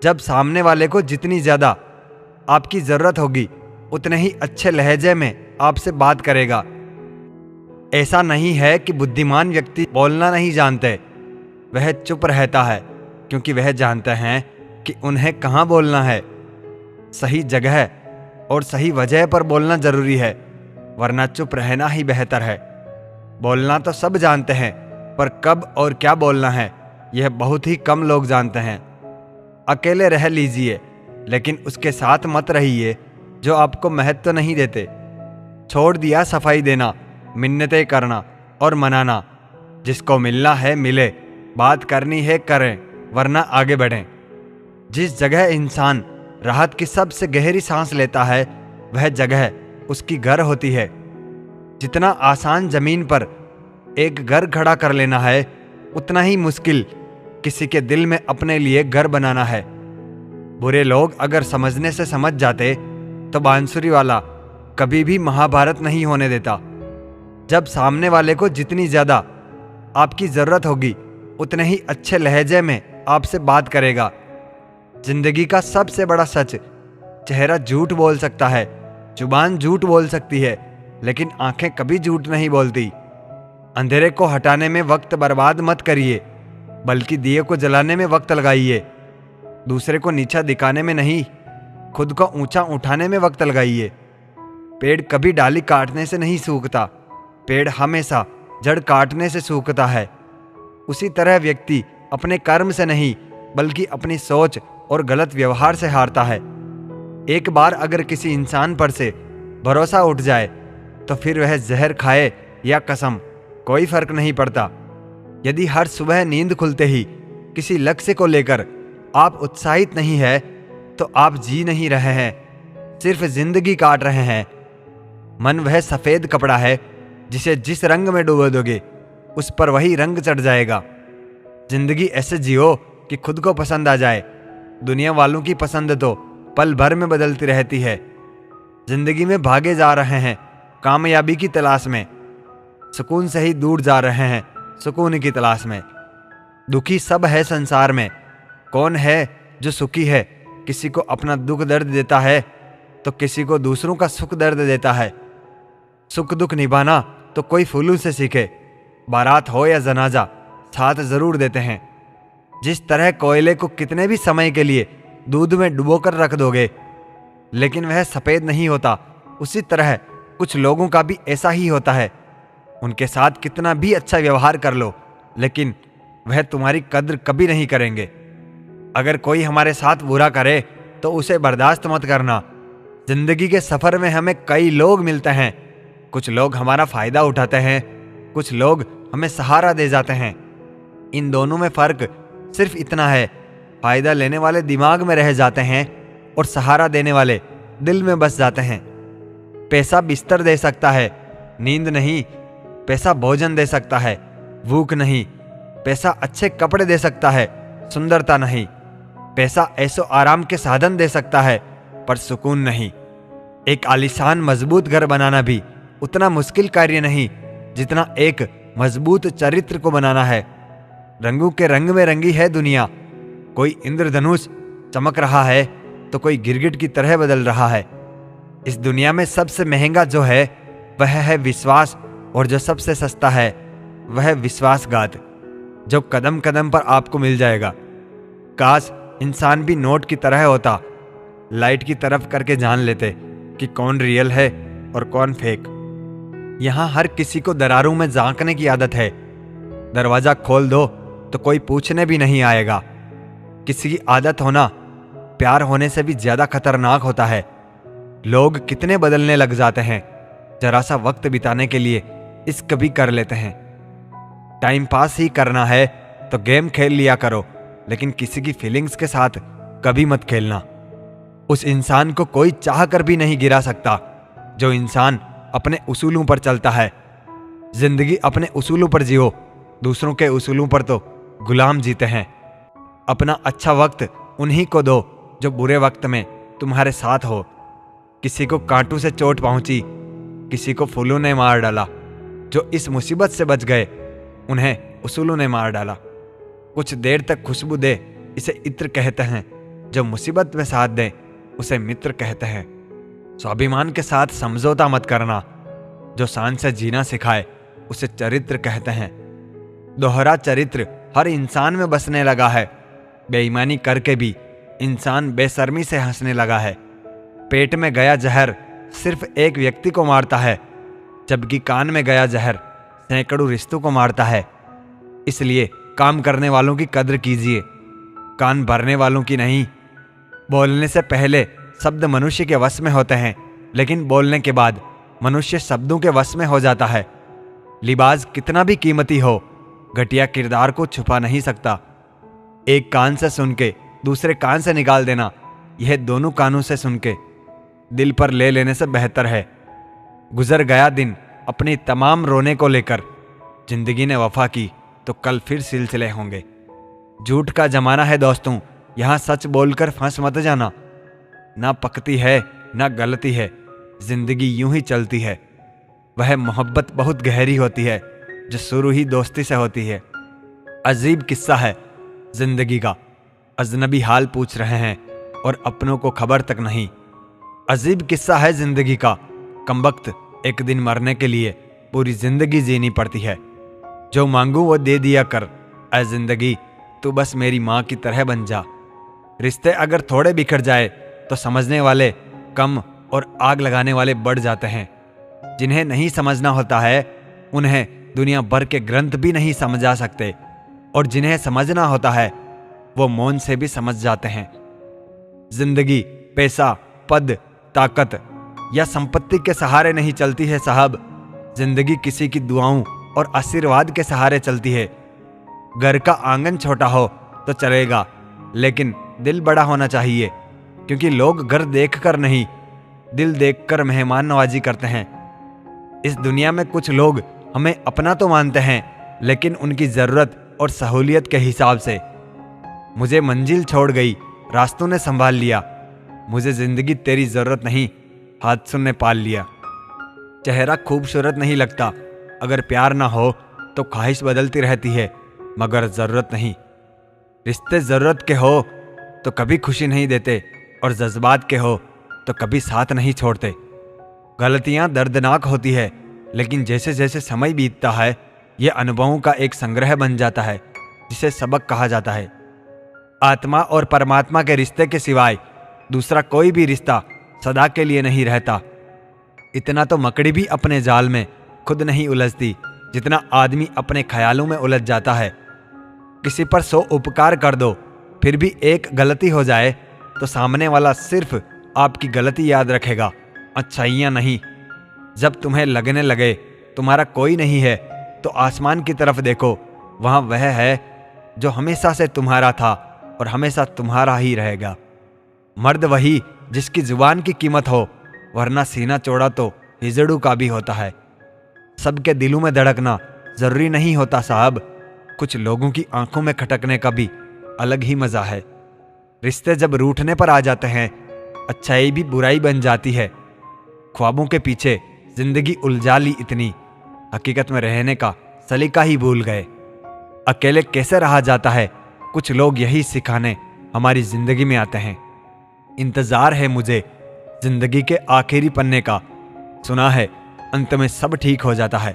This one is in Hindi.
जब सामने वाले को जितनी ज्यादा आपकी जरूरत होगी उतने ही अच्छे लहजे में आपसे बात करेगा। ऐसा नहीं है कि बुद्धिमान व्यक्ति बोलना नहीं जानते, वह चुप रहता है क्योंकि वह जानते हैं कि उन्हें कहाँ बोलना है। सही जगह और सही वजह पर बोलना जरूरी है, वरना चुप रहना ही बेहतर है। बोलना तो सब जानते हैं, पर कब और क्या बोलना है यह बहुत ही कम लोग जानते हैं। अकेले रह लीजिए, लेकिन उसके साथ मत रहिए जो आपको महत्व नहीं देते। छोड़ दिया सफाई देना, मिन्नतें करना और मनाना। जिसको मिलना है मिले, बात करनी है करें, वरना आगे बढ़ें। जिस जगह इंसान राहत की सबसे गहरी सांस लेता है वह जगह उसकी घर होती है। जितना आसान जमीन पर एक घर खड़ा कर लेना है, उतना ही मुश्किल किसी के दिल में अपने लिए घर बनाना है। बुरे लोग अगर समझने से समझ जाते तो बांसुरी वाला कभी भी महाभारत नहीं होने देता। जब सामने वाले को जितनी ज्यादा आपकी जरूरत होगी उतने ही अच्छे लहजे में आपसे बात करेगा। जिंदगी का सबसे बड़ा सच, चेहरा झूठ बोल सकता है, जुबान झूठ बोल सकती है, लेकिन आंखें कभी झूठ नहीं बोलती। अंधेरे को हटाने में वक्त बर्बाद मत करिए, बल्कि दिए को जलाने में वक्त लगाइए। दूसरे को नीचा दिखाने में नहीं, खुद को ऊंचा उठाने में वक्त लगाइए। पेड़ कभी डाली काटने से नहीं सूखता, पेड़ हमेशा जड़ काटने से सूखता है। उसी तरह व्यक्ति अपने कर्म से नहीं, बल्कि अपनी सोच और गलत व्यवहार से हारता है। एक बार अगर किसी इंसान पर से भरोसा उठ जाए तो फिर वह जहर खाए या कसम, कोई फर्क नहीं पड़ता। यदि हर सुबह नींद खुलते ही किसी लक्ष्य को लेकर आप उत्साहित नहीं है तो आप जी नहीं रहे हैं, सिर्फ जिंदगी काट रहे हैं। मन वह सफेद कपड़ा है जिसे जिस रंग में डुबो दोगे उस पर वही रंग चढ़ जाएगा। जिंदगी ऐसे जियो कि खुद को पसंद आ जाए। दुनिया वालों की पसंद तो पल भर में बदलती रहती है। जिंदगी में भागे जा रहे हैं कामयाबी की तलाश में, सुकून से ही दूर जा रहे हैं सुकून की तलाश में। दुखी सब है संसार में, कौन है जो सुखी है? किसी को अपना दुख दर्द देता है तो किसी को दूसरों का सुख दर्द देता है। सुख दुख निभाना तो कोई फूलों से सीखे, बारात हो या जनाजा साथ जरूर देते हैं। जिस तरह कोयले को कितने भी समय के लिए दूध में डुबोकर रख दोगे लेकिन वह सफेद नहीं होता, उसी तरह कुछ लोगों का भी ऐसा ही होता है। उनके साथ कितना भी अच्छा व्यवहार कर लो लेकिन वह तुम्हारी कद्र कभी नहीं करेंगे। अगर कोई हमारे साथ बुरा करे तो उसे बर्दाश्त मत करना। जिंदगी के सफर में हमें कई लोग मिलते हैं, कुछ लोग हमारा फायदा उठाते हैं, कुछ लोग हमें सहारा दे जाते हैं। इन दोनों में फर्क सिर्फ इतना है, फायदा लेने वाले दिमाग में रह जाते हैं और सहारा देने वाले दिल में बस जाते हैं। पैसा बिस्तर दे सकता है, नींद नहीं। पैसा भोजन दे सकता है, भूख नहीं। पैसा अच्छे कपड़े दे सकता है, सुंदरता नहीं। पैसा ऐसो आराम के साधन दे सकता है, पर सुकून नहीं। एक आलीशान मजबूत घर बनाना भी उतना मुश्किल कार्य नहीं जितना एक मजबूत चरित्र को बनाना है। रंगों के रंग में रंगी है दुनिया, कोई इंद्रधनुष चमक रहा है तो कोई गिरगिट की तरह बदल रहा है। इस दुनिया में सबसे महंगा जो है वह है विश्वास, और जो सबसे सस्ता है वह विश्वासघात, जो कदम कदम पर आपको मिल जाएगा। काश इंसान भी नोट की तरह होता, लाइट की तरफ करके जान लेते कि कौन रियल है और कौन फेक। यहां हर किसी को दरारों में झांकने की आदत है। दरवाजा खोल दो तो कोई पूछने भी नहीं आएगा। किसी की आदत होना प्यार होने से भी ज्यादा खतरनाक होता है। लोग कितने बदलने लग जाते हैं, जरा सा वक्त बिताने के लिए इश्क भी कर लेते हैं। टाइम पास ही करना है तो गेम खेल लिया करो, लेकिन किसी की फीलिंग्स के साथ कभी मत खेलना। उस इंसान को कोई चाह कर भी नहीं गिरा सकता जो इंसान अपने उसूलों पर चलता है। जिंदगी अपने उसूलों पर जियो, दूसरों के उसूलों पर तो गुलाम जीते हैं। अपना अच्छा वक्त उन्हीं को दो जो बुरे वक्त में तुम्हारे साथ हो। किसी को कांटों से चोट पहुंची, किसी को फूलों ने मार डाला। जो इस मुसीबत से बच गए उन्हें उसूलों ने मार डाला। कुछ देर तक खुशबू दे, इसे इत्र कहते हैं। जो मुसीबत में साथ दे उसे मित्र कहते हैं। स्वाभिमान के साथ समझौता मत करना। जो शान से जीना सिखाए उसे चरित्र कहते हैं। दोहरा चरित्र हर इंसान में बसने लगा है। बेईमानी करके भी इंसान बेशर्मी से हंसने लगा है। पेट में गया जहर सिर्फ एक व्यक्ति को मारता है, जबकि कान में गया जहर सैकड़ों रिश्तों को मारता है। इसलिए काम करने वालों की कद्र कीजिए, कान भरने वालों की नहीं। बोलने से पहले शब्द मनुष्य के वश में होते हैं, लेकिन बोलने के बाद मनुष्य शब्दों के वश में हो जाता है। लिबास कितना भी कीमती हो, घटिया किरदार को छुपा नहीं सकता। एक कान से सुन के दूसरे कान से निकाल देना, यह दोनों कानों से सुन के दिल पर ले लेने से बेहतर है। गुजर गया दिन अपनी तमाम रोने को लेकर। जिंदगी ने वफा की तो कल फिर सिलसिले होंगे। झूठ का जमाना है दोस्तों, यहां सच बोलकर फंस मत जाना। ना पकती है ना गलती है, जिंदगी यूं ही चलती है। वह मोहब्बत बहुत गहरी होती है जो शुरू ही दोस्ती से होती है। अजीब किस्सा है जिंदगी का। अजनबी हाल पूछ रहे हैं और अपनों को खबर तक नहीं। अजीब किस्सा है जिंदगी का। कमबख्त एक दिन मरने के लिए पूरी जिंदगी जीनी पड़ती है। जो मांगू वो दे दिया कर, ऐ जिंदगी तू बस मेरी माँ की तरह बन जा। रिश्ते अगर थोड़े बिखर जाए तो समझने वाले कम और आग लगाने वाले बढ़ जाते हैं। जिन्हें नहीं समझना होता है उन्हें दुनिया भर के ग्रंथ भी नहीं समझा सकते, और जिन्हें समझना होता है वो मौन से भी समझ जाते हैं। जिंदगी पैसा, पद, ताकत या संपत्ति के सहारे नहीं चलती है साहब। जिंदगी किसी की दुआओं और आशीर्वाद के सहारे चलती है। घर का आंगन छोटा हो तो चलेगा, लेकिन दिल बड़ा होना चाहिए, क्योंकि लोग घर देखकर नहीं, दिल देखकर मेहमान नवाजी करते हैं। इस दुनिया में कुछ लोग हमें अपना तो मानते हैं, लेकिन उनकी जरूरत और सहूलियत के हिसाब से। मुझे मंजिल छोड़ गई, रास्तों ने संभाल लिया। मुझे जिंदगी तेरी जरूरत नहीं, हादसों ने पाल लिया। चेहरा खूबसूरत नहीं लगता, अगर प्यार ना हो तो ख्वाहिश बदलती रहती है, मगर जरूरत नहीं। रिश्ते जरूरत के हो तो कभी खुशी नहीं देते, और जज्बात के हो तो कभी साथ नहीं छोड़ते। गलतियां दर्दनाक होती है, लेकिन जैसे जैसे समय बीतता है यह अनुभवों का एक संग्रह बन जाता है, जिसे सबक कहा जाता है। आत्मा और परमात्मा के रिश्ते के सिवाय दूसरा कोई भी रिश्ता सदा के लिए नहीं रहता। इतना तो मकड़ी भी अपने जाल में खुद नहीं उलझती, जितना आदमी अपने ख्यालों में उलझ जाता है। किसी पर 100 उपकार कर दो, फिर भी एक गलती हो जाए तो सामने वाला सिर्फ आपकी गलती याद रखेगा, अच्छाइयाँ नहीं। जब तुम्हें लगने लगे तुम्हारा कोई नहीं है तो आसमान की तरफ देखो, वहाँ वह है जो हमेशा से तुम्हारा था और हमेशा तुम्हारा ही रहेगा। मर्द वही जिसकी जुबान की कीमत हो, वरना सीना चौड़ा तो हिजड़ू का भी होता है। सबके दिलों में धड़कना जरूरी नहीं होता साहब, कुछ लोगों की आंखों में खटकने का भी अलग ही मजा है। रिश्ते जब रूठने पर आ जाते हैं, अच्छाई भी बुराई बन जाती है। ख्वाबों के पीछे जिंदगी उलझा ली इतनी, हकीकत में रहने का सलीका ही भूल गए। अकेले कैसे रहा जाता है, कुछ लोग यही सिखाने हमारी जिंदगी में आते हैं। इंतजार है मुझे जिंदगी के आखिरी पन्ने का, सुना है अंत में सब ठीक हो जाता है।